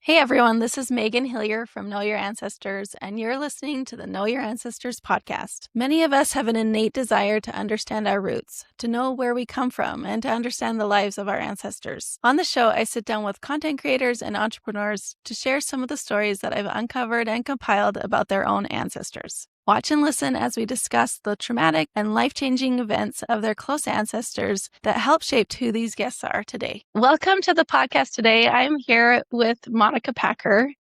Hey everyone, this is Megan Hillier from Know Your Ancestors, and you're listening to the Know Your Ancestors podcast. Many of us have an innate desire to understand our roots, to know where we come from, and to understand the lives of our ancestors. On the show, I sit down with content creators and entrepreneurs to share some of the stories that I've uncovered and compiled about their own ancestors. Watch and listen as we discuss the traumatic and life-changing events of their close ancestors that helped shape who these guests are today. Welcome to the podcast today. I'm here with Monica Packer,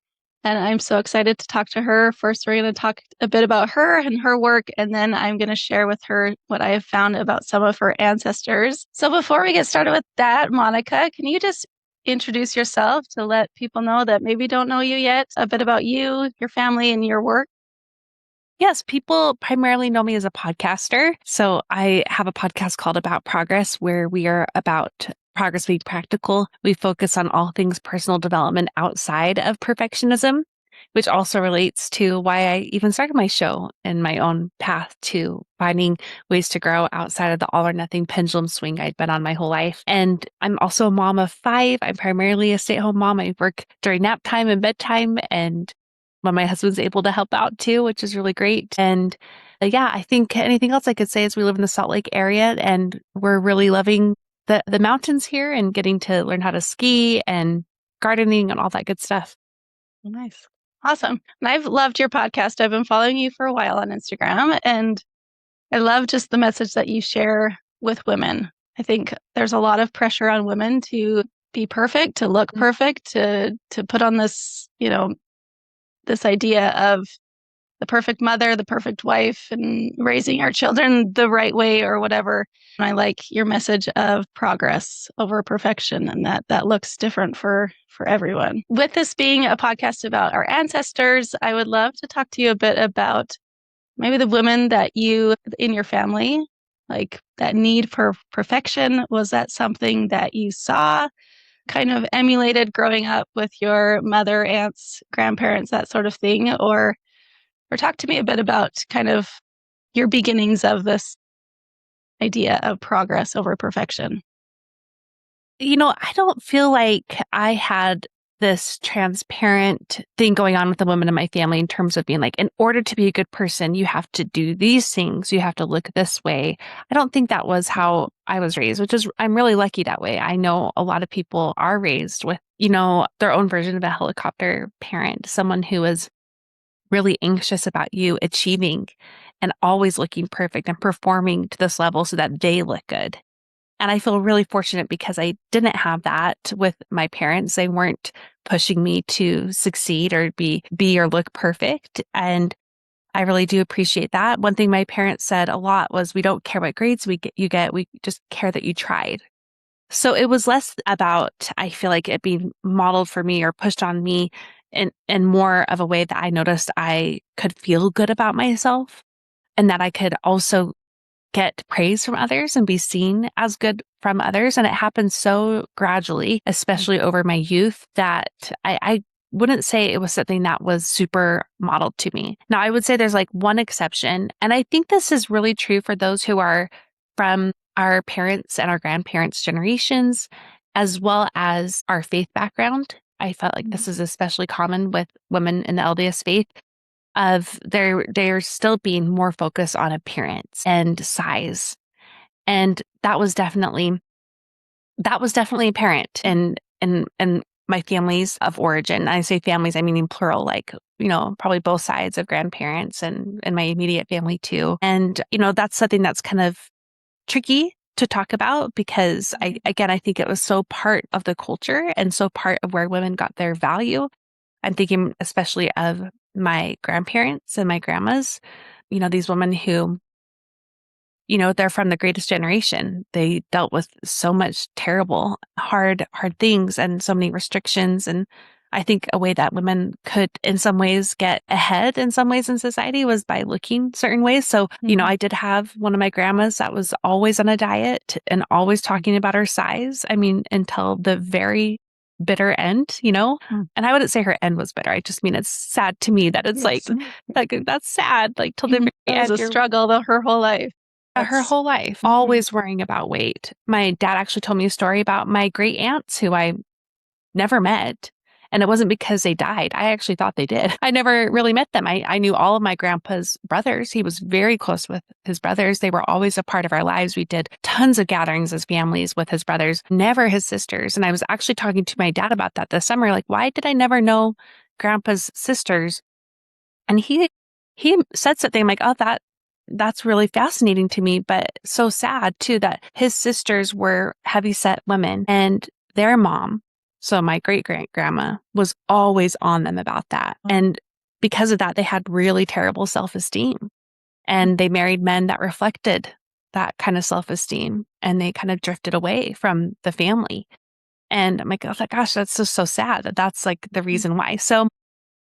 and I'm so excited to talk to her. First, we're going to talk a bit about her and her work, and then I'm going to share with her what I have found about some of her ancestors. So before we get started with that, Monica, can you just introduce yourself to let people know that maybe don't know you yet, a bit about you, your family, and your work? Yes, people primarily know me as a podcaster. So I have a podcast called About Progress, where we are about progress being practical. We focus on all things personal development outside of perfectionism, which also relates to why I even started my show and my own path to finding ways to grow outside of the all or nothing pendulum swing I'd been on my whole life. And I'm also a mom of 5. I'm primarily a stay-at-home mom. I work during nap time and bedtime, and when my husband's able to help out too, which is really great. And I think anything else I could say is we live in the Salt Lake area and we're really loving the mountains here and getting to learn how to ski and gardening and all that good stuff. Nice. Awesome. And I've loved your podcast. I've been following you for a while on Instagram, and I love just the message that you share with women. I think there's a lot of pressure on women to be perfect, to look perfect, to put on this, this idea of the perfect mother, the perfect wife, and raising our children the right way or whatever. And I like your message of progress over perfection, and that looks different for everyone. With this being a podcast about our ancestors, I would love to talk to you a bit about maybe the women that you in your family, like that need for perfection. Was that something that you saw, kind of emulated growing up with your mother, aunts, grandparents, that sort of thing? Or talk to me a bit about kind of your beginnings of this idea of progress over perfection. I don't feel like I had this transparent thing going on with the women in my family in terms of being like, in order to be a good person, you have to do these things. You have to look this way. I don't think that was how I was raised, I'm really lucky that way. I know a lot of people are raised with, their own version of a helicopter parent, someone who is really anxious about you achieving and always looking perfect and performing to this level so that they look good. And I feel really fortunate because I didn't have that with my parents. They weren't pushing me to succeed or be or look perfect. And I really do appreciate that. One thing my parents said a lot was, we don't care what grades you get. We just care that you tried. So it was less about, I feel like, it being modeled for me or pushed on me in more of a way that I noticed I could feel good about myself and that I could also get praise from others and be seen as good from others. And it happened so gradually, especially over my youth, that I wouldn't say it was something that was super modeled to me. Now, I would say there's like one exception. And I think this is really true for those who are from our parents' and our grandparents' generations, as well as our faith background. I felt like this is especially common with women in the LDS faith, of they're still being more focused on appearance and size. And that was definitely apparent in my families of origin. I say families, I mean in plural, like, probably both sides of grandparents and my immediate family too. And, that's something that's kind of tricky to talk about because I think it was so part of the culture and so part of where women got their value. I'm thinking especially of my grandparents and my grandmas, these women who, they're from the greatest generation. They dealt with so much terrible, hard things and so many restrictions. And I think a way that women could in some ways get ahead in some ways in society was by looking certain ways. So, I did have one of my grandmas that was always on a diet and always talking about her size. I mean, until the very bitter end, and I wouldn't say her end was bitter. I just mean it's sad to me that it's like that's sad. Like till the very end, end, a struggle her whole life. Her whole life, always worrying about weight. My dad actually told me a story about my great aunts who I never met. And it wasn't because they died. I actually thought they did. I never really met them. I knew all of my grandpa's brothers. He was very close with his brothers. They were always a part of our lives. We did tons of gatherings as families with his brothers, never his sisters. And I was actually talking to my dad about that this summer. Like, why did I never know grandpa's sisters? And he said something like, oh, that's really fascinating to me, but so sad too that his sisters were heavyset women and their mom, so my great-great-grandma, was always on them about that. And because of that, they had really terrible self-esteem. And they married men that reflected that kind of self-esteem, and they kind of drifted away from the family. And I'm like, oh my gosh, that's just so sad that that's like the reason why. So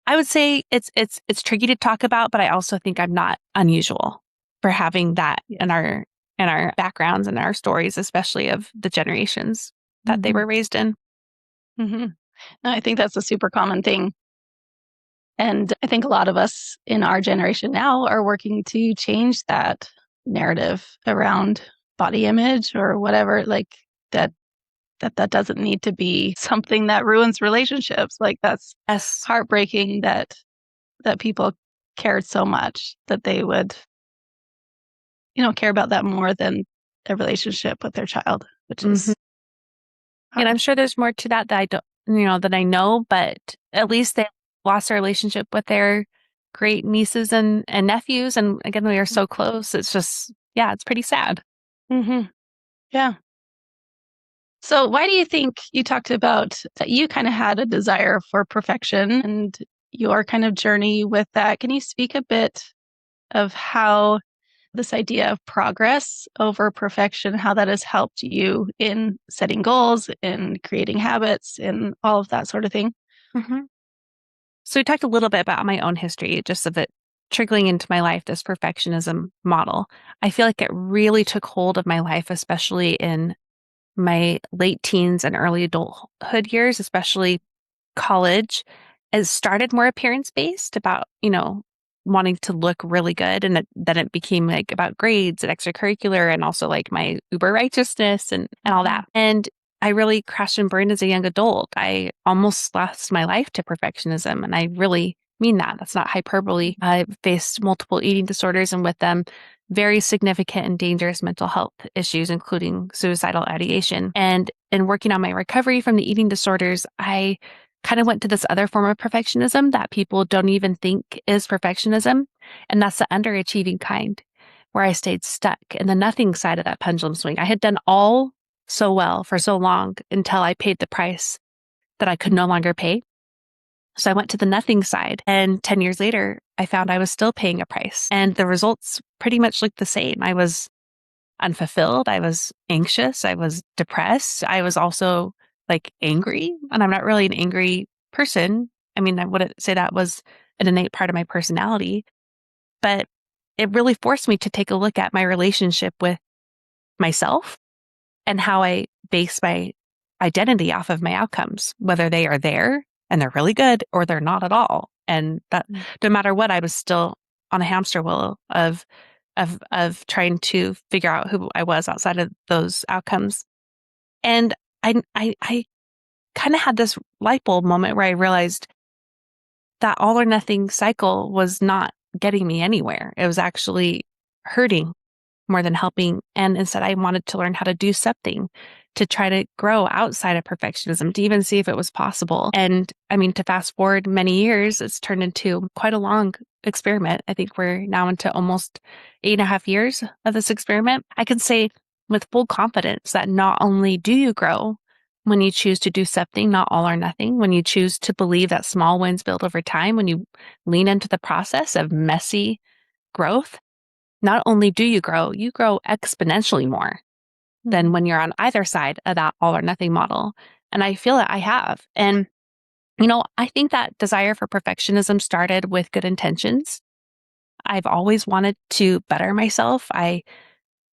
I would say it's tricky to talk about, but I also think I'm not unusual for having that in our backgrounds and our stories, especially of the generations that they were raised in. Mm-hmm. No, I think that's a super common thing. And I think a lot of us in our generation now are working to change that narrative around body image or whatever, like that doesn't need to be something that ruins relationships. Like that's Yes. heartbreaking that people cared so much that they would, care about that more than a relationship with their child, which is And I'm hard. sure there's more to that I don't, that I know, but at least they lost their relationship with their great nieces and nephews. And again, we are so close. It's just, yeah, it's pretty sad. Mm-hmm. Yeah. So why do you think you talked about that you kind of had a desire for perfection and your kind of journey with that? Can you speak a bit of how this idea of progress over perfection, how that has helped you in setting goals, in creating habits, in all of that sort of thing? hmm So we talked a little bit about my own history, just of it trickling into my life, this perfectionism model. I feel like it really took hold of my life, especially in my late teens and early adulthood years, especially college. It started more appearance based about, wanting to look really good. And then it became like about grades and extracurricular and also like my uber righteousness and all Mhm. that. And I really crashed and burned as a young adult. I almost lost my life to perfectionism. And I really mean that. That's not hyperbole. I faced multiple eating disorders and with them, very significant and dangerous mental health issues, including suicidal ideation. And in working on my recovery from the eating disorders, I kind of went to this other form of perfectionism that people don't even think is perfectionism. And that's the underachieving kind, where I stayed stuck in the nothing side of that pendulum swing. I had done all so well for so long until I paid the price that I could no longer pay. So I went to the nothing side. And 10 years later, I found I was still paying a price. And the results pretty much looked the same. I was unfulfilled. I was anxious. I was depressed. I was also like angry. And I'm not really an angry person. I mean, I wouldn't say that was an innate part of my personality, but it really forced me to take a look at my relationship with myself and how I base my identity off of my outcomes, whether they are there and they're really good or they're not at all. And that no matter what, I was still on a hamster wheel of trying to figure out who I was outside of those outcomes. And I kind of had this light bulb moment where I realized that all or nothing cycle was not getting me anywhere. It was actually hurting more than helping. And instead, I wanted to learn how to do something to try to grow outside of perfectionism, to even see if it was possible. And I mean, to fast forward many years, it's turned into quite a long experiment. I think we're now into almost 8.5 years of this experiment. I can say with full confidence that not only do you grow when you choose to do something, not all or nothing, when you choose to believe that small wins build over time, when you lean into the process of messy growth, not only do you grow exponentially more than when you're on either side of that all or nothing model. And I feel that I have. And, I think that desire for perfectionism started with good intentions. I've always wanted to better myself. I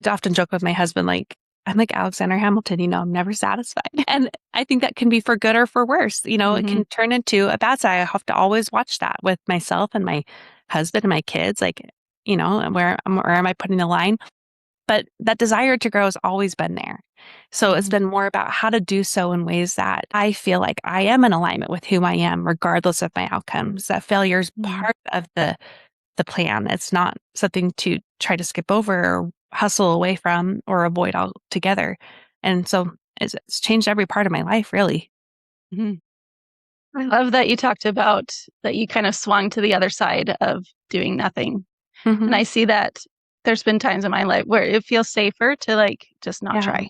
often joke with my husband, like, I'm like Alexander Hamilton, I'm never satisfied. And I think that can be for good or for worse. It Mhm. can turn into a bad side. I have to always watch that with myself and my husband and my kids. Like, where am I putting the line? But that desire to grow has always been there. So it's been more about how to do so in ways that I feel like I am in alignment with who I am, regardless of my outcomes. That failure is part of the plan. It's not something to try to skip over or hustle away from or avoid altogether. And so it's changed every part of my life, really. Mhm. I love that you talked about that you kind of swung to the other side of doing nothing. And I see that there's been times in my life where it feels safer to like just not Yeah, try.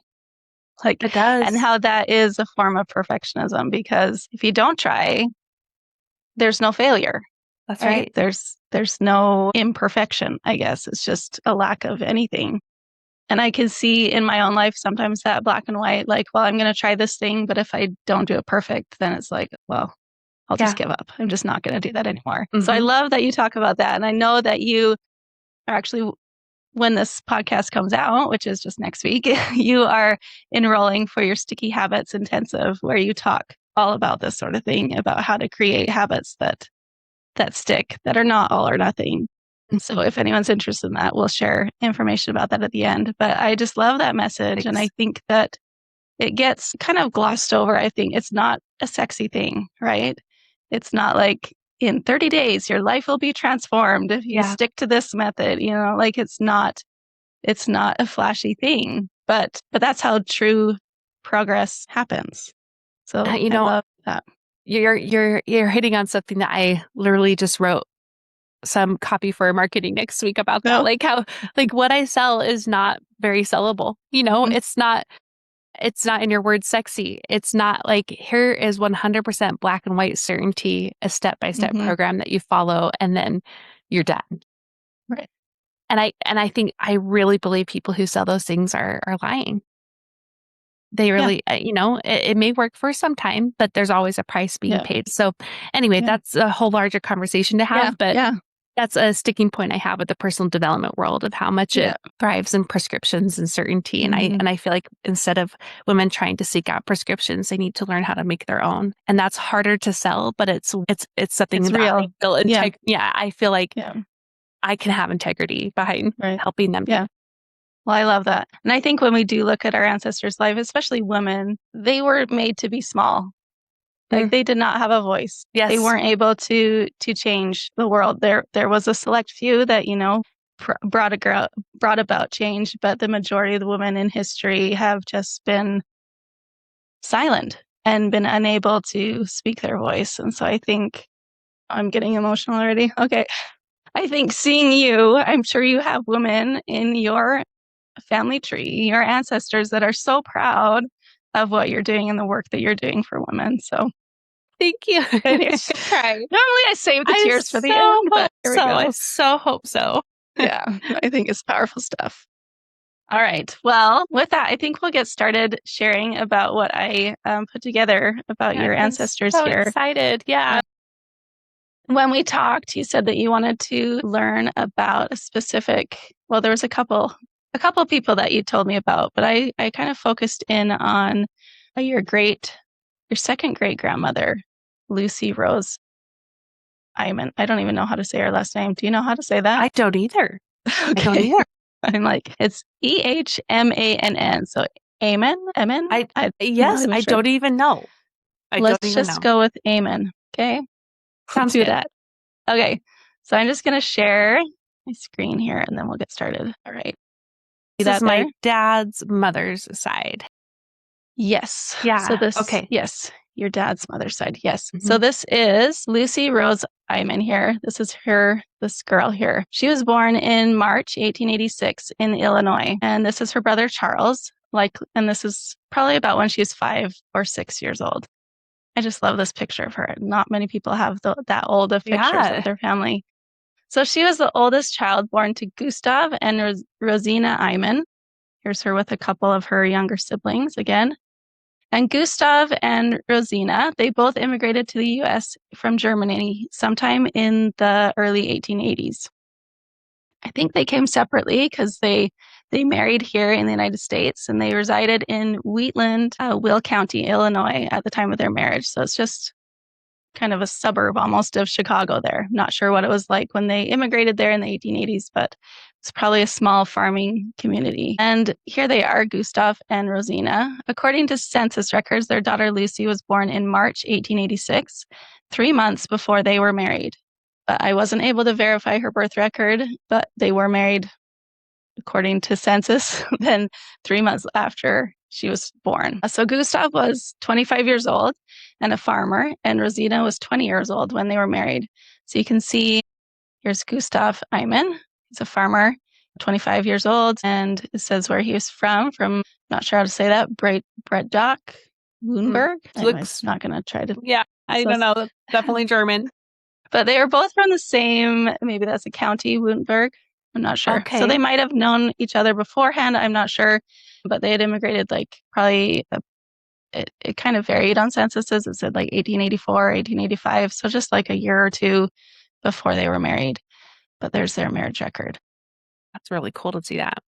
Like, it and does. how that is a form of perfectionism because if you don't try, there's no failure, That's right? right. There's no imperfection, I guess. It's just a lack of anything. And I can see in my own life sometimes that black and white, like, well, I'm going to try this thing, but if I don't do it perfect, then it's like, well, I'll just Yeah. give up. I'm just not going to do that anymore. So I Mm-hmm. love that you talk about that. And I know that you are actually, when this podcast comes out, which is just next week, you are enrolling for your Sticky Habits Intensive, where you talk all about this sort of thing, about how to create habits that stick, that are not all or nothing. And so if anyone's interested in that, we'll share information about that at the end. But I just love that message. And I Thanks. think that it gets kind of glossed over. I think it's not a sexy thing, right? It's not like in 30 days, your life will be transformed if you Yeah. stick to this method, like it's not a flashy thing, but that's how true progress happens. So You I know, love that. you're hitting on something that I literally just wrote some copy for marketing next week about that. No. Like how like what I sell is not very sellable. Mhm. It's not in your words sexy. It's not like here is 100% black and white certainty, a step-by-step Mhm. program that you follow and then you're done. Right. And I think I really believe people who sell those things are lying. They Yeah. really, it may work for some time, but there's always a price being Yeah. paid. So anyway, Yeah. that's a whole larger conversation to Yeah. have, but Yeah. that's a sticking point I have with the personal development world of how much Yeah. it thrives in prescriptions and certainty. And I Mhm. and I feel like instead of women trying to seek out prescriptions, they need to learn how to make their own. And that's harder to sell, but it's something It's that I real. feel Yeah. yeah, I feel like Yeah. I can have integrity behind Right. helping them do Yeah. Well, I love that. And I think when we do look at our ancestors' life, especially women, they were made to be small. Like that. they did not have a voice. They Yes. weren't able to change the world. There was a select few that, brought about change, but the majority of the women in history have just been silent and been unable to speak their voice. And so I think I'm getting emotional already. Okay. I think seeing you, I'm sure you have women in your family tree, your ancestors that are so proud of what you're doing and the work that you're doing for women. So Thank you. anyway, I try. normally I save the I tears for the so end, but hope here we so. I go. so hope so. Yeah, I think it's powerful stuff. All right. Well, with that, I think we'll get started sharing about what I put together about your I'm ancestors so here. excited. Yeah. When we talked, you said that you wanted to learn about a specific, well, there was a couple people that you told me about, but I kind of focused in on your second great grandmother, Lucy Rose Ehmann. I don't even know how to say her last name. Do you know how to say that? I don't either. I don't Okay. either. I'm like, it's Ehmann. So Amen? Amen? I I'm not yes, even I sure. don't even know. I don't Let's even just know. go with Amen. Okay. Let's Sounds do good. that. Okay. So I'm just going to share my screen here and then we'll get started. All right. See This is that there? my dad's mother's side. Yes. So Yeah. Okay. yes, your dad's mother's side. Yes. Mhm. So this is Lucy Rose Iman here. This is this girl here. She was born in March 1886 in Illinois. And this is her brother Charles. And this is probably about when she was 5 or 6 years old. I just love this picture of her. Not many people have that old of pictures of Yeah. their family. So she was the oldest child born to Gustav and Rosina Iman. Here's her with a couple of her younger siblings again. And Gustav and Rosina, they both immigrated to the US from Germany sometime in the early 1880s. I think they came separately because they married here in the United States and they resided in Wheatland, Will County, Illinois at the time of their marriage. So it's just kind of a suburb almost of Chicago there. Not sure what it was like when they immigrated there in the 1880s, but it's probably a small farming community. And here they are, Gustav and Rosina. According to census records, their daughter Lucy was born in March 1886, 3 months before they were married. But I wasn't able to verify her birth record, but they were married according to census, then 3 months after she was born. So Gustav was 25 years old and a farmer, and Rosina was 20 years old when they were married. So you can see here's Gustav Ehmann. He's a farmer, 25 years old, and it says where he was from not sure how to say that, Breddock, Woonberg. Looks, not going to try to. Yeah, I don't know. That's definitely German. But they are both from the same, maybe that's a county, Woonberg. I'm not sure. Okay. So they might have known each other beforehand. I'm not sure. But they had immigrated like probably, it kind of varied on censuses. It said like 1884, 1885. So just like a year or two before they were married. But there's their marriage record. That's really cool to see that.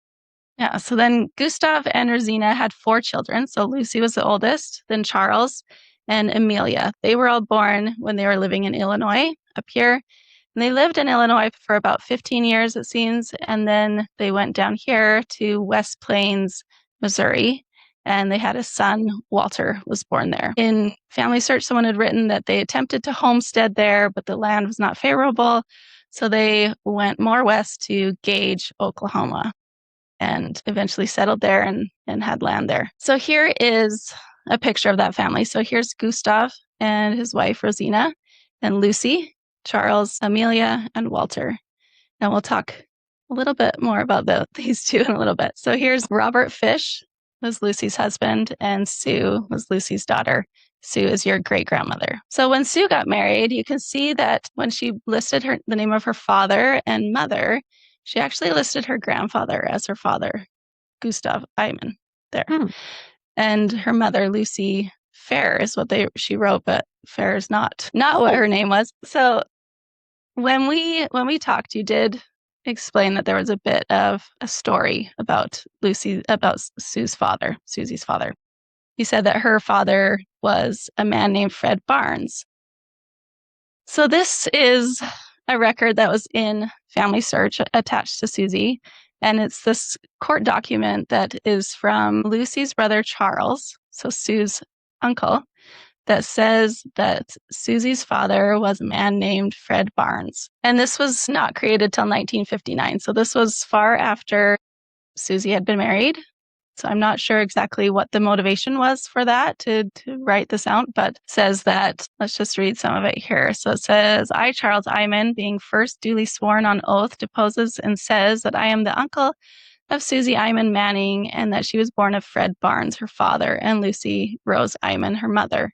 Yeah. So then Gustav and Rosina had 4 children. So Lucy was the oldest, then Charles and Amelia. They were all born when they were living in Illinois up here. And they lived in Illinois for about 15 years, it seems. And then they went down here to West Plains, Missouri. And they had a son, Walter, was born there. In Family Search, someone had written that they attempted to homestead there, but the land was not favorable. So they went more west to Gage, Oklahoma, and eventually settled there and had land there. So here is a picture of that family. So here's Gustav and his wife, Rosina, and Lucy, Charles, Amelia, and Walter. And we'll talk a little bit more about these two in a little bit. So here's Robert Fish, was Lucy's husband, and Sue was Lucy's daughter. Sue is your great-grandmother. So when Sue got married, you can see that when she listed the name of her father and mother, she actually listed her grandfather as her father, Gustav Ehmann, there. And her mother, Lucy Fair, is what she wrote, but Fair is not what her name was. So when we talked, you did explain that there was a bit of a story about Susie's father. You said that her father was a man named Fred Barnes. So this is a record that was in Family Search attached to Susie. And it's this court document that is from Lucy's brother, Charles, so Sue's uncle, that says that Susie's father was a man named Fred Barnes. And this was not created till 1959. So this was far after Susie had been married. So I'm not sure exactly what the motivation was for that to write this out, but says that, let's just read some of it here. So it says, I, Charles Ehmann, being first duly sworn on oath, deposes and says that I am the uncle of Susie Ehmann Manning and that she was born of Fred Barnes, her father, and Lucy Rose Ehmann, her mother,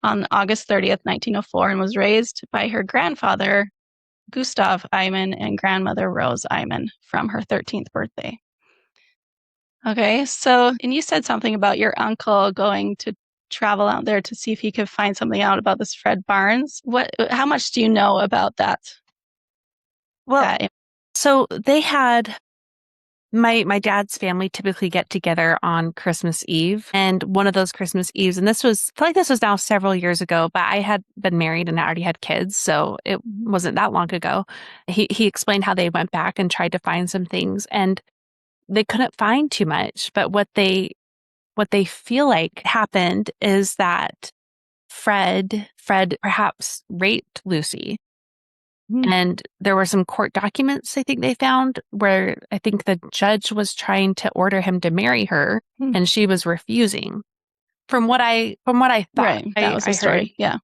on August 30th, 1904, and was raised by her grandfather, Gustav Ehmann, and grandmother Rose Ehmann from her 13th birthday. Okay, so, and you said something about your uncle going to travel out there to see if he could find something out about this Fred Barnes. How much do you know about that? Well, so they had my dad's family typically get together on Christmas Eve, and one of those Christmas Eves, and I feel like this was now several years ago, but I had been married and I already had kids, so it wasn't that long ago. He explained how they went back and tried to find some things, and they couldn't find too much, but what they feel like happened is that Fred perhaps raped Lucy. And there were some court documents I think they found where I think the judge was trying to order him to marry her and she was refusing. From what I thought. Right, that was the story. Yeah.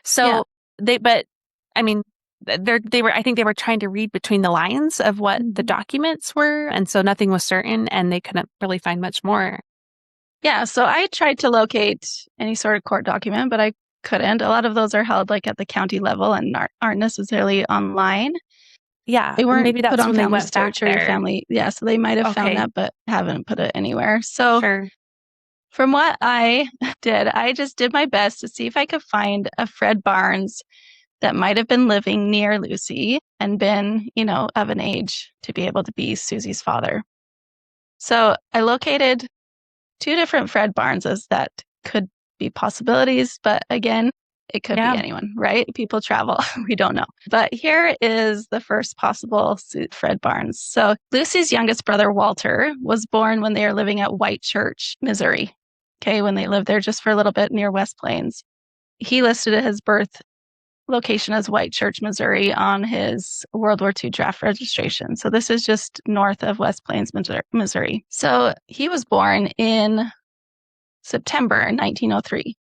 So I think they were trying to read between the lines of what the documents were, and so nothing was certain, and they couldn't really find much more. Yeah, so I tried to locate any sort of court document, but I couldn't. A lot of those are held like at the county level and aren't necessarily online. Yeah, they weren't maybe that's put on when they Family went back Search or there. Family. Yeah, so they might have found that, but haven't put it anywhere. So from what I did, I just did my best to see if I could find a Fred Barnes that might have been living near Lucy and been, of an age to be able to be Susie's father. So I located 2 different Fred Barneses that could be possibilities, but again, It could be anyone, right? People travel. We don't know. But here is the first possible Fred Barnes. So Lucy's youngest brother, Walter, was born when they were living at White Church, Missouri. Okay, when they lived there just for a little bit near West Plains. He listed his birth location as White Church, Missouri on his World War II draft registration. So this is just north of West Plains, Missouri. So he was born in September 1903.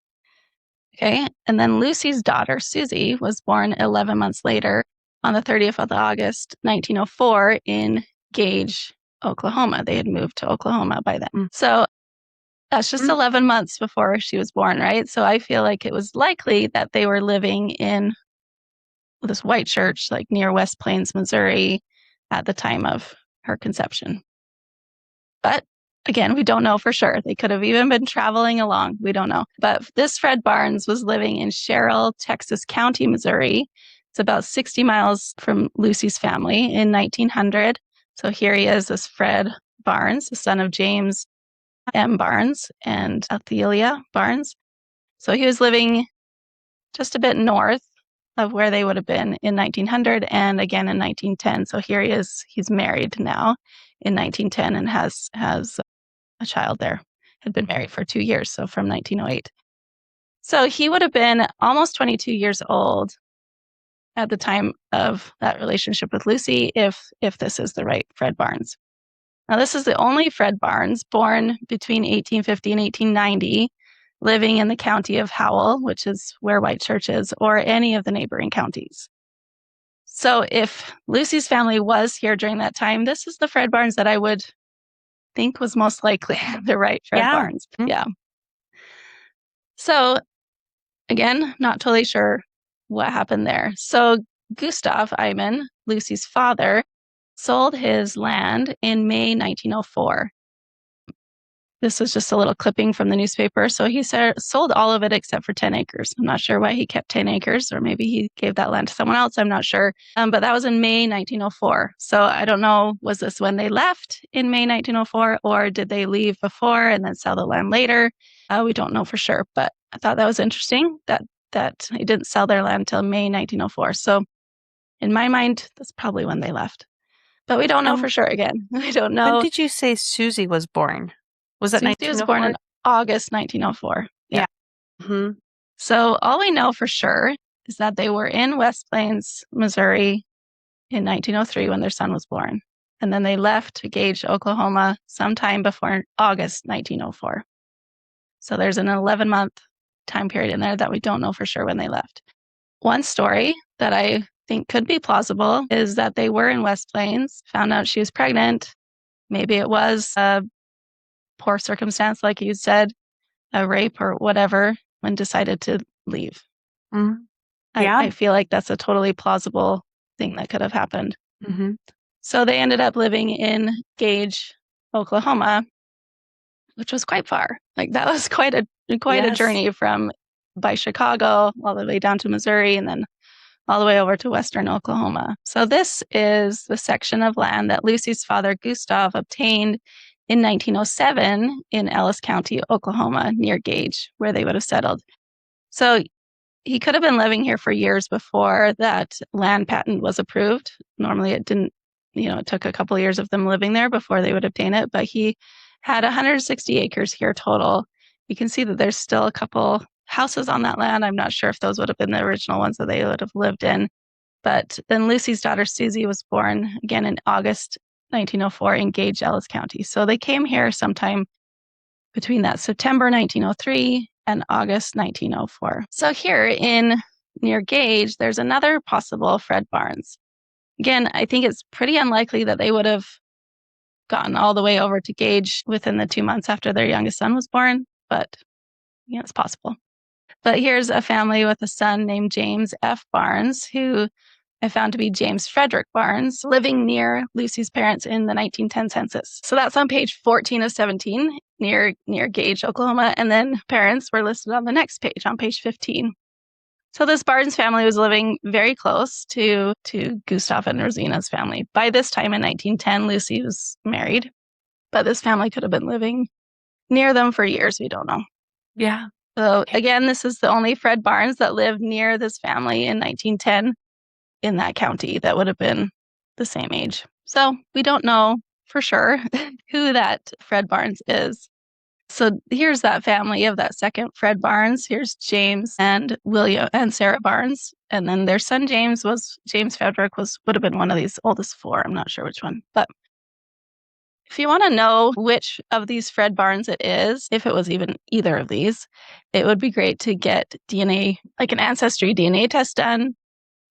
Okay. And then Lucy's daughter, Susie, was born 11 months later on the 30th of August, 1904 in Gage, Oklahoma. They had moved to Oklahoma by then. So that's just 11 months before she was born, right? So I feel like it was likely that they were living in this white church, like near West Plains, Missouri, at the time of her conception. But again, we don't know for sure. They could have even been traveling along. We don't know. But this Fred Barnes was living in Sherrill, Texas County, Missouri. It's about 60 miles from Lucy's family in 1900. So here he is, this Fred Barnes, the son of James M. Barnes and Athelia Barnes. So he was living just a bit north of where they would have been in 1900 and again in 1910. So here he is. He's married now in 1910 and has a child there. Had been married for 2 years, so from 1908. So he would have been almost 22 years old at the time of that relationship with Lucy, if this is the right Fred Barnes. Now, this is the only Fred Barnes born between 1850 and 1890, living in the county of Howell, which is where White Church is, or any of the neighboring counties. So if Lucy's family was here during that time, this is the Fred Barnes that I would think was most likely the right Fred Barnes. Yeah. So again, not totally sure what happened there. So Gustav Ehmann, Lucy's father, sold his land in May 1904. This is just a little clipping from the newspaper. So he sold all of it except for 10 acres. I'm not sure why he kept 10 acres, or maybe he gave that land to someone else. I'm not sure. But that was in May 1904. So I don't know, was this when they left in May 1904, or did they leave before and then sell the land later? We don't know for sure. But I thought that was interesting that they didn't sell their land until May 1904. So in my mind, that's probably when they left. But we don't know for sure again. We don't know. When did you say Susie was born? Was that Susie was born in August 1904. Yeah. Mm-hmm. So all we know for sure is that they were in West Plains, Missouri in 1903 when their son was born. And then they left to Gage, Oklahoma sometime before August 1904. So there's an 11-month time period in there that we don't know for sure when they left. One story that I think could be plausible is that they were in West Plains, found out she was pregnant. Maybe it was a poor circumstance, like you said, a rape or whatever, and decided to leave. Mm-hmm. I feel like that's a totally plausible thing that could have happened. Mm-hmm. So they ended up living in Gage, Oklahoma, which was quite far. Like that was quite a journey by Chicago all the way down to Missouri and then all the way over to western Oklahoma. So this is the section of land that Lucy's father, Gustav, obtained in 1907 in Ellis County, Oklahoma, near Gage, where they would have settled. So he could have been living here for years before that land patent was approved. Normally it didn't, it took a couple of years of them living there before they would obtain it, but he had 160 acres here total. You can see that there's still a couple houses on that land. I'm not sure if those would have been the original ones that they would have lived in. But then Lucy's daughter, Susie, was born again in August 1904 in Gage, Ellis County. So they came here sometime between that September 1903 and August 1904. So here near Gage, there's another possible Fred Barnes. Again, I think it's pretty unlikely that they would have gotten all the way over to Gage within the 2 months after their youngest son was born, but it's possible. But here's a family with a son named James F. Barnes, who I found to be James Frederick Barnes, living near Lucy's parents in the 1910 census. So that's on page 14 of 17, near Gage, Oklahoma. And then parents were listed on the next page, on page 15. So this Barnes family was living very close to Gustav and Rosina's family. By this time in 1910, Lucy was married, but this family could have been living near them for years. We don't know. Yeah. So Okay. again, this is the only Fred Barnes that lived near this family in 1910 in that county that would have been the same age. So we don't know for sure who that Fred Barnes is. So here's that family of that second Fred Barnes. Here's James and William and Sarah Barnes. And then their son James Frederick would have been one of these oldest four. I'm not sure which one. But if you want to know which of these Fred Barnes it is, if it was even either of these, it would be great to get DNA, like an ancestry DNA test done.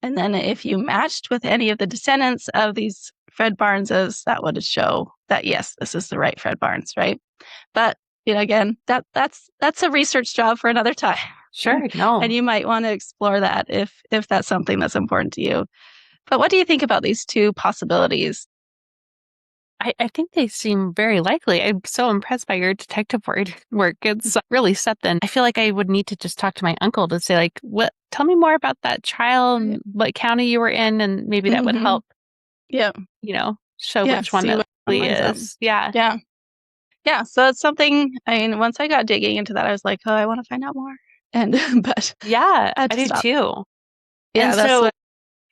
And then if you matched with any of the descendants of these Fred Barneses, that would show that, yes, this is the right Fred Barnes, right? But again, that's a research job for another time. Sure. No. And you might want to explore that if that's something that's important to you. But what do you think about these two possibilities? I think they seem very likely. I'm so impressed by your detective work. It's really something. I feel like I would need to just talk to my uncle to say, like, tell me more about that trial and what county you were in, and maybe that would help, Yeah. show Yeah. which one See that what really lines up. is. Yeah. Yeah. Yeah. So it's something, once I got digging into that, I was like, oh, I want to find out more. And, but Yeah, I had I to do stop. too. Yeah. And That's so what,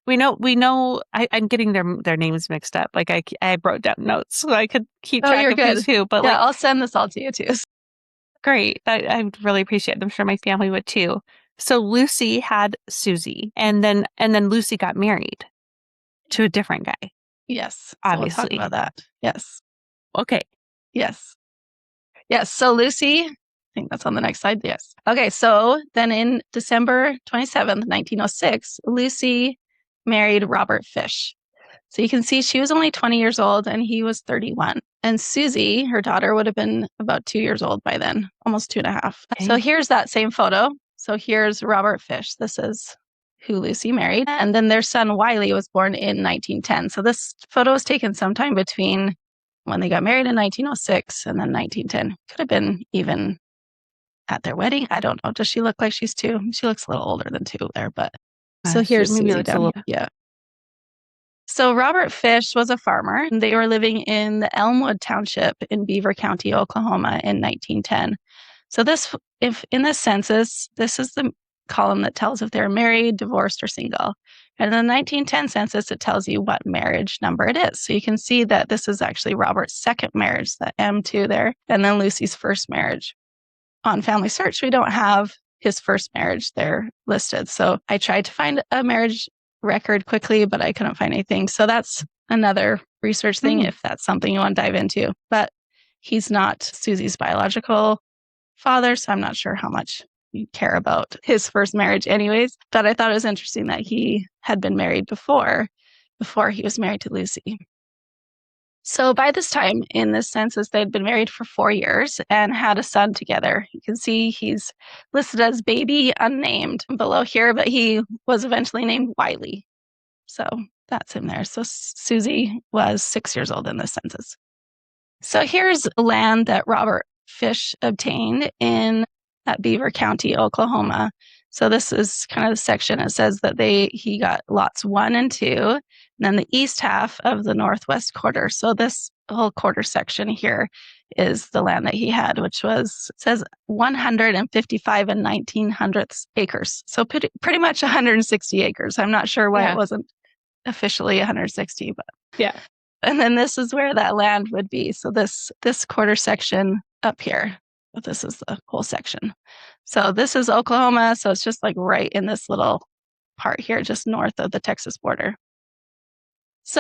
we know, I'm getting their names mixed up. Like I wrote down notes so I could keep oh, track you're of who's good. who, but Yeah. like, I'll send this all to you too. great. I really appreciate it. I'm sure my family would too. So Lucy had Susie, and then Lucy got married to a different guy, Yes. So we'll talk obviously. about that. Yes. Okay. Yes. Yes. So Lucy, I think that's on the next slide. Yes. Okay. So then in December 27th, 1906, Lucy married Robert Fish. So you can see she was only 20 years old and he was 31. And Susie, her daughter, would have been about 2 years old by then, almost two and a half. So Okay. here's that same photo. So here's Robert Fish. This is who Lucy married. And then their son Wiley was born in 1910. So this photo was taken sometime between when they got married in 1906 and then 1910. Could have been even at their wedding. I don't know. Does she look like she's two? She looks a little older than two there, but so here's Maybe Susie looks a down little. here. Yeah. So Robert Fish was a farmer. And they were living in the Elmwood Township in Beaver County, Oklahoma in 1910. So if in this census, this is the column that tells if they're married, divorced, or single. And in the 1910 census, it tells you what marriage number it is. So you can see that this is actually Robert's second marriage, the M2 there, and then Lucy's first marriage. On Family Search, we don't have his first marriage there listed. So I tried to find a marriage record quickly, but I couldn't find anything. So that's another research thing if that's something you want to dive into. But he's not Susie's biological father, so I'm not sure how much you care about his first marriage anyways. But I thought it was interesting that he had been married before he was married to Lucy. So by this time in this census, they'd been married for 4 years and had a son together. You can see he's listed as baby unnamed below here, but he was eventually named Wiley. So that's him there. So Susie was 6 years old in this census. So here's land that Robert Fish obtained in Beaver County, Oklahoma. So this is kind of the section. It says that he got lots 1 and 2, and then the east half of the northwest quarter. So this whole quarter section here is the land that he had, which was, it says 155 and 1900ths acres. So pretty much 160 acres. I'm not sure why it wasn't officially 160, but yeah. And then this is where that land would be. So this quarter section up here, but this is the whole section. So this is Oklahoma. So it's just like right in this little part here, just north of the Texas border. So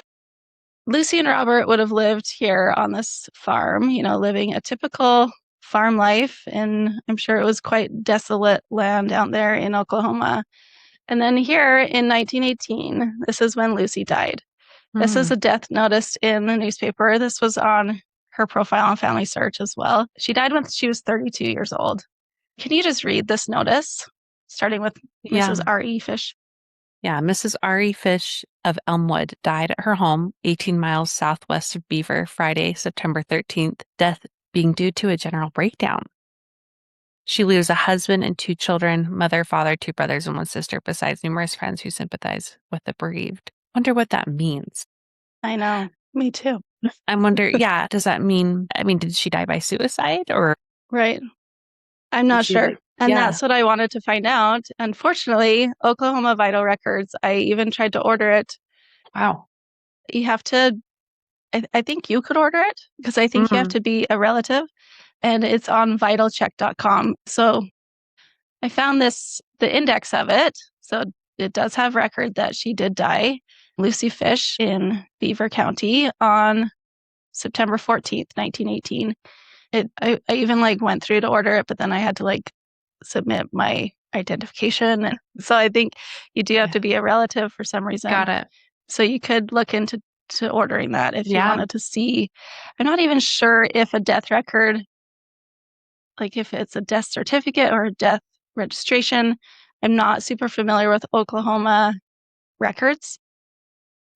Lucy and Robert would have lived here on this farm, living a typical farm life. And I'm sure it was quite desolate land out there in Oklahoma. And then here in 1918, this is when Lucy died. This is a death notice in the newspaper. This was on her profile on Family Search as well. She died when she was 32 years old. Can you just read this notice, starting with Mrs. R.E. Fish? Yeah, Mrs. R.E. Fish of Elmwood died at her home, 18 miles southwest of Beaver, Friday, September 13th, death being due to a general breakdown. She leaves a husband and 2 children, mother, father, 2 brothers, and 1 sister, besides numerous friends who sympathize with the bereaved. Wonder what that means. I know. Me too. I wonder, does that mean, did she die by suicide or? Right. I'm not sure. And Yeah. that's what I wanted to find out. Unfortunately, Oklahoma Vital Records, I even tried to order it. Wow. You have to, I think you could order it because I think you have Mm. to be a relative, and it's on vitalcheck.com. So I found the index of it. So it does have record that she did die, Lucy Fish in Beaver County on September 14th, 1918. I even like went through to order it, but then I had to like submit my identification. And so I think you do have Yeah. to be a relative for some reason. Got it. So you could look into ordering that if you Yeah. wanted to see. I'm not even sure if a death record, like if it's a death certificate or a death registration. I'm not super familiar with Oklahoma records.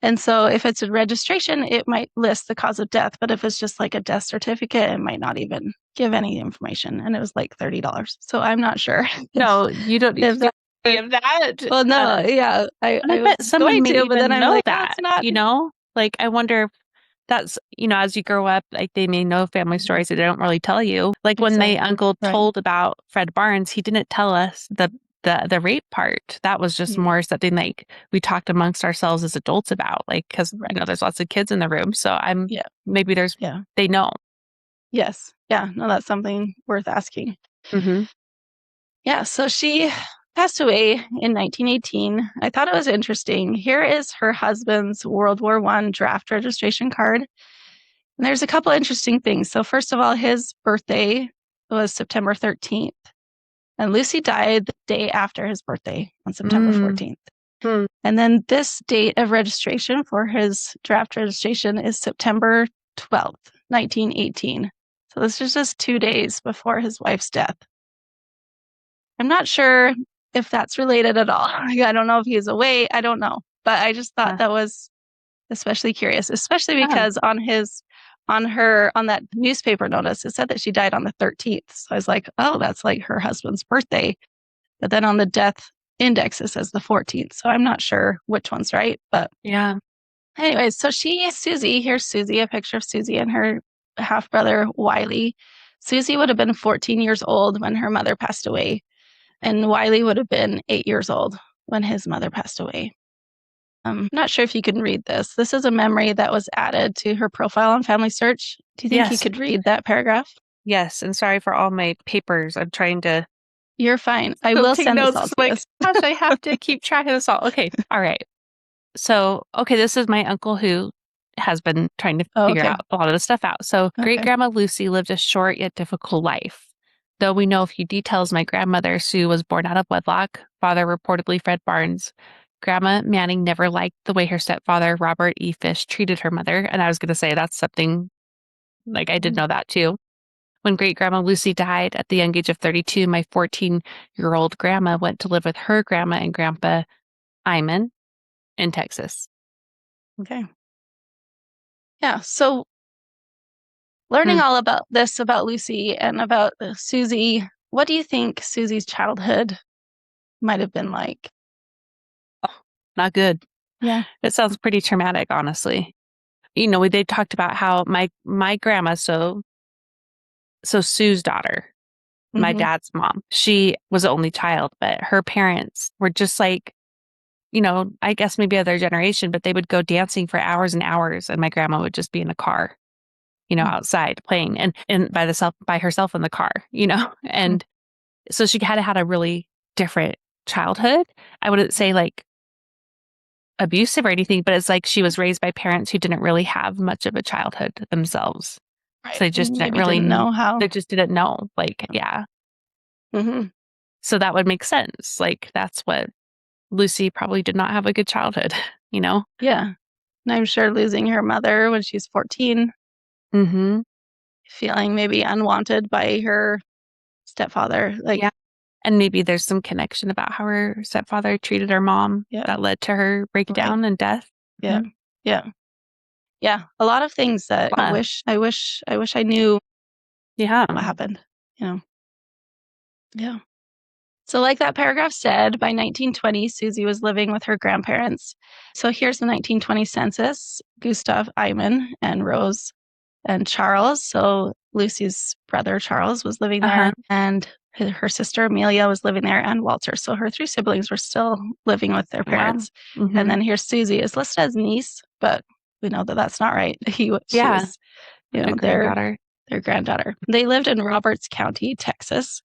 And so if it's a registration, it might list the cause of death. But if it's just like a death certificate, it might not even give any information. And it was like $30. So I'm not sure No, you don't need if to do that, any of that. well, no, yeah, And I I was bet someone going may to, but then even I'm know like, oh, that, it's not. Like, I wonder if that's, as you grow up, like they may know family stories that they don't really tell you. Like when my Exactly. uncle Right. told about Fred Barnes, he didn't tell us the rape part. That was just more something like we talked amongst ourselves as adults about, like, because, Right. there's lots of kids in the room. So Yeah. maybe Yeah. they know. Yes. Yeah. No, that's something worth asking. Mm-hmm. Yeah. So she passed away in 1918. I thought it was interesting. Here is her husband's World War I draft registration card. And there's a couple interesting things. So first of all, his birthday was September 13th, and Lucy died the day after his birthday on September 14th. Hmm. And then this date of registration for his draft registration is September 12th, 1918. So this is just 2 days before his wife's death. I'm not sure if that's related at all. I don't know if he's away. I don't know. But I just thought that was especially curious, especially because on that newspaper notice, it said that she died on the 13th. So I was like, oh, that's like her husband's birthday. But then on the death index, it says the 14th. So I'm not sure which one's right. But Yeah. anyways, so here's Susie, a picture of Susie and her half brother, Wiley. Susie would have been 14 years old when her mother passed away, and Wiley would have been 8 years old when his mother passed away. I'm not sure if you can read this. This is a memory that was added to her profile on Family Search. Do you think you Yes. could read that paragraph? Yes. And sorry for all my papers. I'm trying to You're fine. I will take send this notes. all I'm to like, us. gosh, I have to keep track of this all. Okay. All right. So, okay, this is my uncle who has been trying to Oh, figure okay. out a lot of this stuff out. So, Okay. great grandma Lucy lived a short yet difficult life. Though we know a few details, my grandmother, Sue, was born out of wedlock, father reportedly Fred Barnes. Grandma Manning never liked the way her stepfather, Robert E. Fish, treated her mother. And I was going to say that's something like I did know that too. When great grandma Lucy died at the young age of 32, my 14-year-old grandma went to live with her grandma and grandpa Eyman in Texas. Okay. Yeah. So learning all about this about Lucy and about Susie, what do you think Susie's childhood might have been like? Oh, not good. Yeah. It sounds pretty traumatic, honestly. They talked about how my grandma, so Sue's daughter, my dad's mom, she was the only child, but her parents were just like, I guess maybe other generation, but they would go dancing for hours and hours, and my grandma would just be in a car, outside playing and by herself in the car, and so she had a really different childhood. I wouldn't say like abusive or anything, but it's like she was raised by parents who didn't really have much of a childhood themselves. Right. So they just Maybe didn't know how. they just didn't know. Like, yeah. So that would make sense. Like, that's what Lucy probably did not have a good childhood, Yeah. And I'm sure losing her mother when she's 14, Mm-hmm. feeling maybe unwanted by her stepfather. Like, Yeah. And maybe there's some connection about how her stepfather treated her mom that led to her breakdown and death. Yeah. Yeah. Yeah. A lot of things that I wish I knew what happened, Yeah. So like that paragraph said, by 1920, Susie was living with her grandparents. So here's the 1920 census, Gustav Eyman and Rose and Charles. So Lucy's brother, Charles, was living there, and her sister, Amelia, was living there, and Walter. So her 3 siblings were still living with their parents. Wow. Mm-hmm. And then here's Susie is listed as niece, but we know that that's not right. She was, their granddaughter. Their granddaughter. They lived in Roberts County, Texas.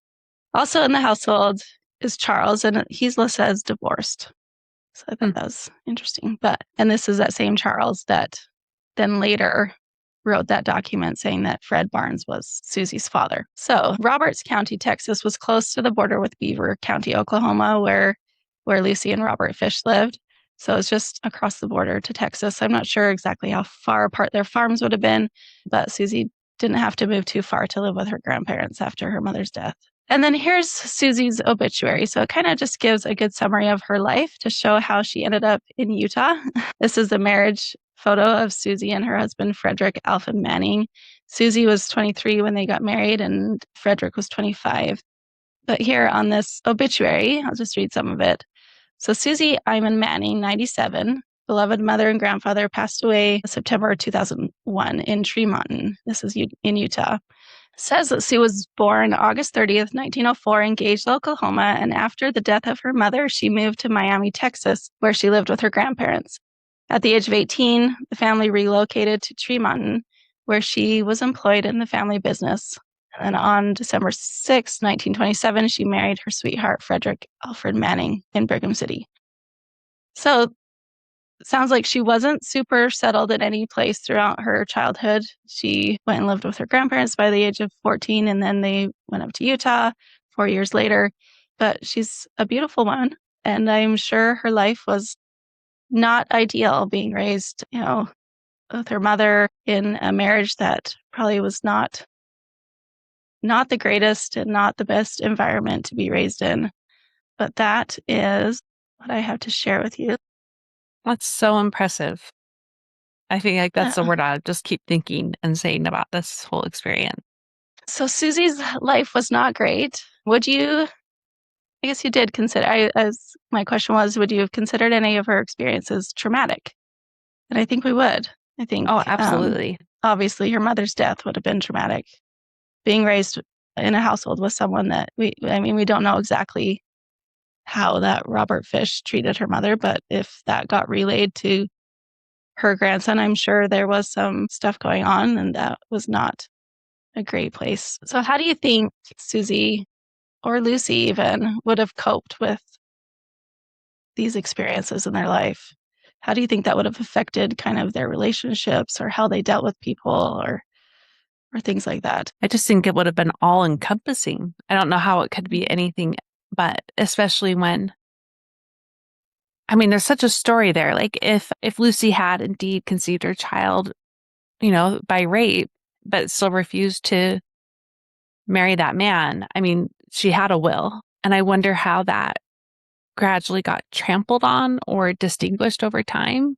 Also in the household is Charles, and he's listed as divorced. So I thought that was interesting. And this is that same Charles that then later wrote that document saying that Fred Barnes was Susie's father. So Roberts County, Texas was close to the border with Beaver County, Oklahoma, where Lucy and Robert Fish lived. So it's just across the border to Texas. I'm not sure exactly how far apart their farms would have been, but Susie didn't have to move too far to live with her grandparents after her mother's death. And then here's Susie's obituary. So it kind of just gives a good summary of her life to show how she ended up in Utah. This is the marriage photo of Susie and her husband, Frederick Alpha Manning. Susie was 23 when they got married, and Frederick was 25. But here on this obituary, I'll just read some of it. So Susie Ehmann Manning, 97, beloved mother and grandfather, passed away September 2001 in Tremonton. This is in Utah. Says that she was born August 30th, 1904 in Gageville, Oklahoma, and after the death of her mother, she moved to Miami, Texas, where she lived with her grandparents. At the age of 18, the family relocated to Tremonton, where she was employed in the family business. And on December 6, 1927, she married her sweetheart, Frederick Alfred Manning, in Brigham City. So it sounds like she wasn't super settled in any place throughout her childhood. She went and lived with her grandparents by the age of 14, and then they went up to Utah 4 years later. But she's a beautiful woman, and I'm sure her life was not ideal, being raised, with her mother in a marriage that probably was not the greatest and not the best environment to be raised in. But that is what I have to share with you. That's so impressive. I think like that's the word I just keep thinking and saying about this whole experience. So Susie's life was not great. Would you, I guess you did consider, as my question was, would you have considered any of her experiences traumatic? And I think we would. I think. Oh, absolutely. Obviously, her mother's death would have been traumatic. Being raised in a household with someone that we don't know exactly how that Robert Fish treated her mother, but if that got relayed to her grandson, I'm sure there was some stuff going on, and that was not a great place. So how do you think Susie or Lucy even would have coped with these experiences in their life? How do you think that would have affected kind of their relationships or how they dealt with people or things like that? I just think it would have been all encompassing. I don't know how it could be anything, but especially when, there's such a story there. Like if Lucy had indeed conceived her child, by rape, but still refused to marry that man, she had a will. And I wonder how that gradually got trampled on or distinguished over time.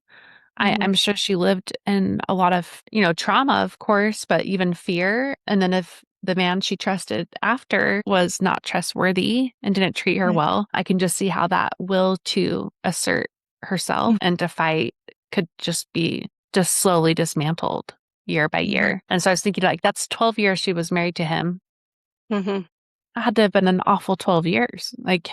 I'm sure she lived in a lot of, trauma, of course, but even fear. And then if the man she trusted after was not trustworthy and didn't treat her well, I can just see how that will to assert herself and to fight could just be just slowly dismantled year by year. And so I was thinking like, that's 12 years she was married to him. That had to have been an awful 12 years. Like,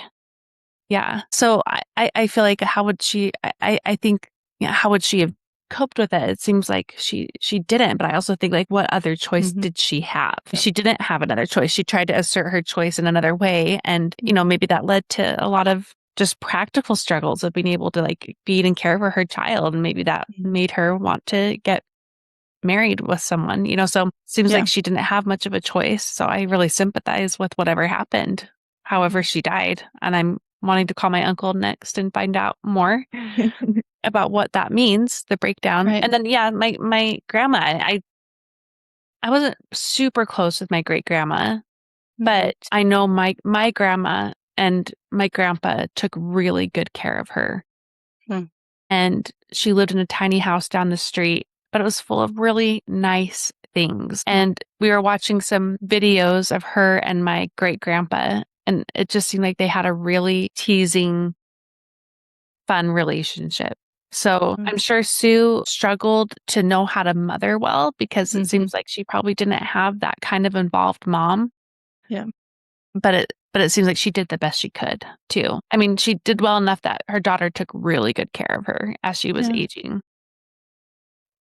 yeah. So I feel like how would she, I think, how would she have coped with it? It seems like she didn't, but I also think like what other choice did she have? She didn't have another choice. She tried to assert her choice in another way. And, maybe that led to a lot of just practical struggles of being able to like feed and care for her child. And maybe that made her want to get married with someone, so it seems like she didn't have much of a choice. So I really sympathize with whatever happened, however she died. And I'm wanting to call my uncle next and find out more about what that means, the breakdown. Right. And then, my grandma, I wasn't super close with my great grandma, but I know my grandma and my grandpa took really good care of her. And she lived in a tiny house down the street, but it was full of really nice things. And we were watching some videos of her and my great grandpa, and it just seemed like they had a really teasing, fun relationship. So I'm sure Sue struggled to know how to mother well because it seems like she probably didn't have that kind of involved mom. Yeah. But it seems like she did the best she could too. I mean, she did well enough that her daughter took really good care of her as she was Yeah. aging.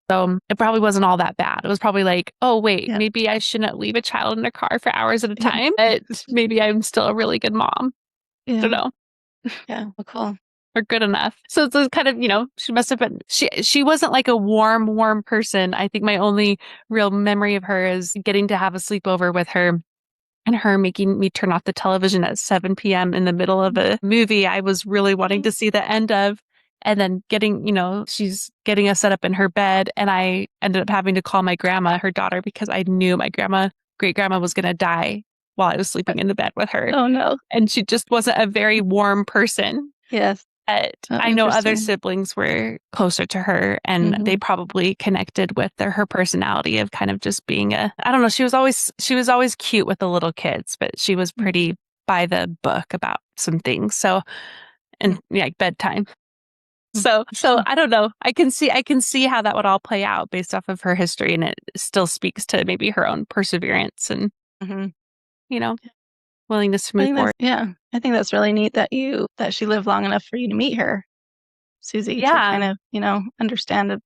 So it probably wasn't all that bad. It was probably like, oh, wait, Yeah. maybe I shouldn't leave a child in a car for hours at a Yeah. time. But maybe I'm still a really good mom. I don't Yeah. know. Yeah. Well, cool. Or good enough. So it's kind of, she must have been, she wasn't like a warm person. I think my only real memory of her is getting to have a sleepover with her and her making me turn off the television at 7 p.m. in the middle of a movie I was really wanting to see the end of. And then she's getting us set up in her bed. And I ended up having to call my grandma, her daughter, because I knew my great grandma was going to die while I was sleeping in the bed with her. Oh, no. And she just wasn't a very warm person. Yes. But Oh, I know other interesting. siblings were closer to her and they probably connected with her personality of kind of just being I don't know, she was always cute with the little kids, but she was pretty by the book about some things. So, and like bedtime. So I don't know. I can see how that would all play out based off of her history, and it still speaks to maybe her own perseverance and, you know, willingness to I move think forward. I think that's really neat that she lived long enough for you to meet her, Susie, to Yeah. kind of, understand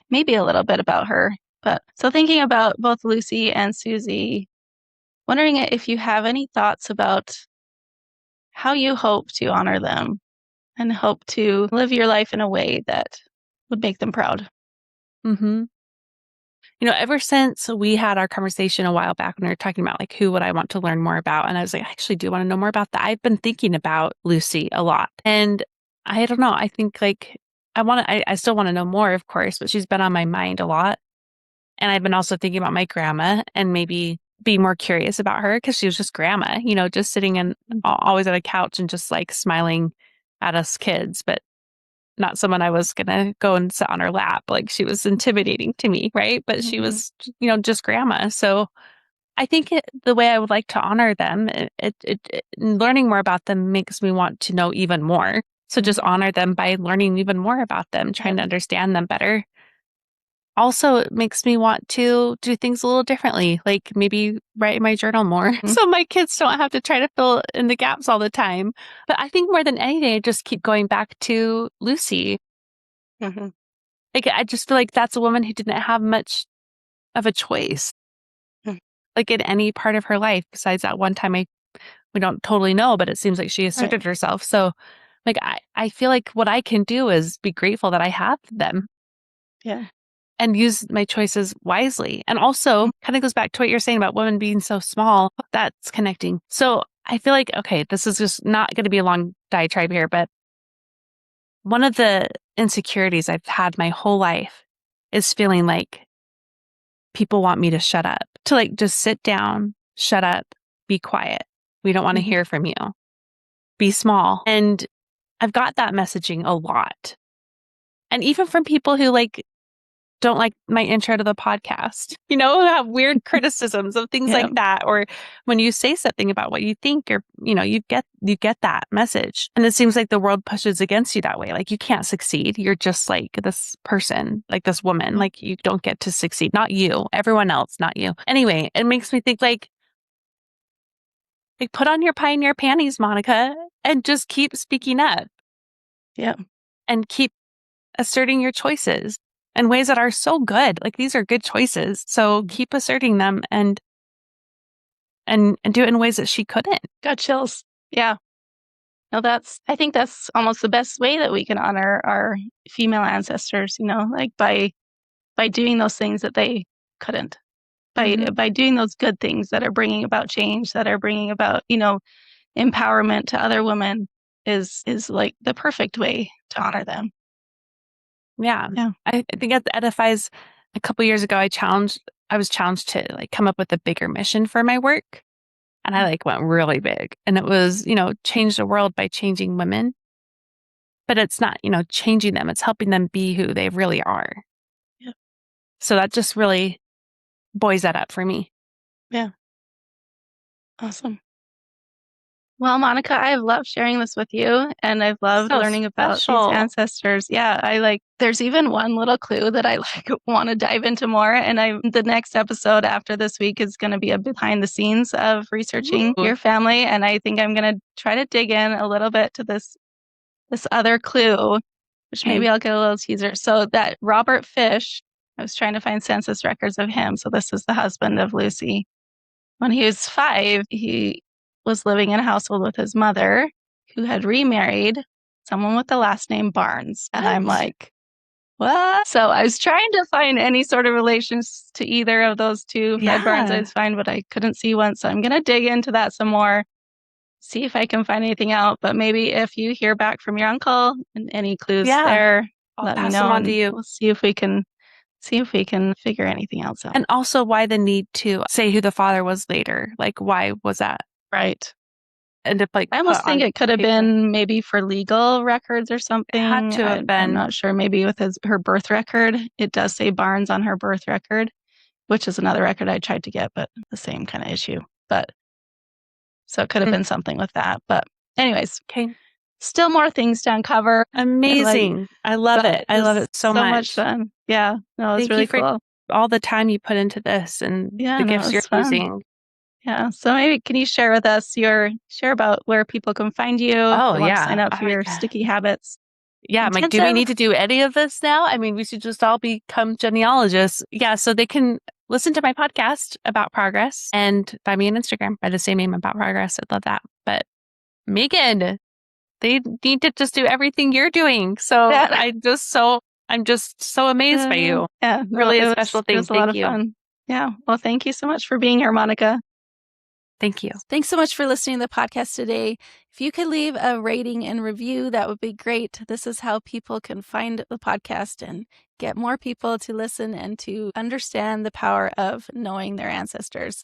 maybe a little bit about her. But so thinking about both Lucy and Susie, wondering if you have any thoughts about how you hope to honor them and hope to live your life in a way that would make them proud. Mm-hmm. Ever since we had our conversation a while back when we were talking about like who would I want to learn more about, and I was like, I actually do want to know more about that. I've been thinking about Lucy a lot, and I don't know. I think like I still want to know more, of course, but she's been on my mind a lot, and I've been also thinking about my grandma and maybe be more curious about her because she was just grandma, just sitting and always at a couch and just like smiling at us kids, but not someone I was gonna go and sit on her lap. Like she was intimidating to me, right? But she was, just grandma. So I think the way I would like to honor them, learning more about them makes me want to know even more. So just honor them by learning even more about them, trying to understand them better. Also, it makes me want to do things a little differently, like maybe write in my journal more so my kids don't have to try to fill in the gaps all the time. But I think more than anything, I just keep going back to Lucy. Mm-hmm. Like, I just feel like that's a woman who didn't have much of a choice, like in any part of her life, besides that one time we don't totally know, but it seems like she Right. asserted herself. So, like, I feel like what I can do is be grateful that I have them Yeah. and use my choices wisely. And also, kind of goes back to what you're saying about women being so small. That's connecting. So, I feel like, okay, this is just not going to be a long diatribe here, but one of the insecurities I've had my whole life is feeling like people want me to shut up, to like just sit down, shut up, be quiet. We don't want to hear from you. Be small. And I've got that messaging a lot. And even from people who like don't like my intro to the podcast, who have weird criticisms of things Yeah. like that. Or when you say something about what you think, or, you get that message. And it seems like the world pushes against you that way. Like you can't succeed. You're just like this person, like this woman, like you don't get to succeed. Not you, everyone else, not you. Anyway, it makes me think like put on your pioneer panties, Monica, and just keep speaking up Yeah. and keep asserting your choices in ways that are so good. Like these are good choices. So keep asserting them and do it in ways that she couldn't. Got chills. Yeah. No, I think that's almost the best way that we can honor our female ancestors, like by doing those things that they couldn't, Mm-hmm. by doing those good things that are bringing about change, that are bringing about, empowerment to other women is like the perfect way to honor them. Yeah. Yeah. I think it edifies. A couple years ago, I was challenged to like come up with a bigger mission for my work. And I like went really big, and it was, change the world by changing women. But it's not, changing them. It's helping them be who they really are. Yeah. So that just really buoys that up for me. Yeah. Awesome. Well, Monica, I've loved sharing this with you and I've loved So learning about these special. ancestors. Yeah, there's even one little clue that I want to dive into more. And the next episode after this week is going to be a behind the scenes of researching Ooh. your family. And I think I'm going to try to dig in a little bit to this other clue, which Okay. maybe I'll get a little teaser. So that Robert Fish, I was trying to find census records of him. So this is the husband of Lucy. When he was 5, he was living in a household with his mother, who had remarried someone with the last name Barnes. And I'm What? like, what? So I was trying to find any sort of relations to either of those two. Fred Barnes, I Yeah. was fine, but I couldn't see one. So I'm going to dig into that some more, see if I can find anything out. But maybe if you hear back from your uncle and any clues Yeah. there, I'll let me pass them know on to and you. we'll see if we can figure anything else out. And also why the need to say who the father was later. Like, why was that? Right. And if like I put almost think on it could have paper. been maybe for legal records or It had something. to have I'm been. not sure. Maybe with her birth record. It does say Barnes on her birth record, which is another record I tried to get, but the same kind of issue. But so it could have been something with that. But anyways, Okay. still more things to uncover. Amazing. I love But it. I love it's it so so much much. fun. Yeah. No, it's Thank you really for cool. all the time you put into this and Yeah, the no, gifts you're it's fun. using. Yeah. So maybe can you share with us share about where people can find you if Oh they want to yeah. sign up I for mean, your sticky habits yeah, I'm like, do we intensive? need to do any of this now? I mean, we should just all become genealogists. Yeah, so they can listen to my podcast about progress and find me on Instagram by the same name about progress. I'd love that. But Megan, they need to just do everything you're doing. So Yeah. I'm just so amazed by you. Yeah, no, Really it a was special it thing. was a lot Thank of you. fun. Yeah. Well, thank you so much for being here, Monica. Thank you. Thanks so much for listening to the podcast today. If you could leave a rating and review, that would be great. This is how people can find the podcast and get more people to listen and to understand the power of knowing their ancestors.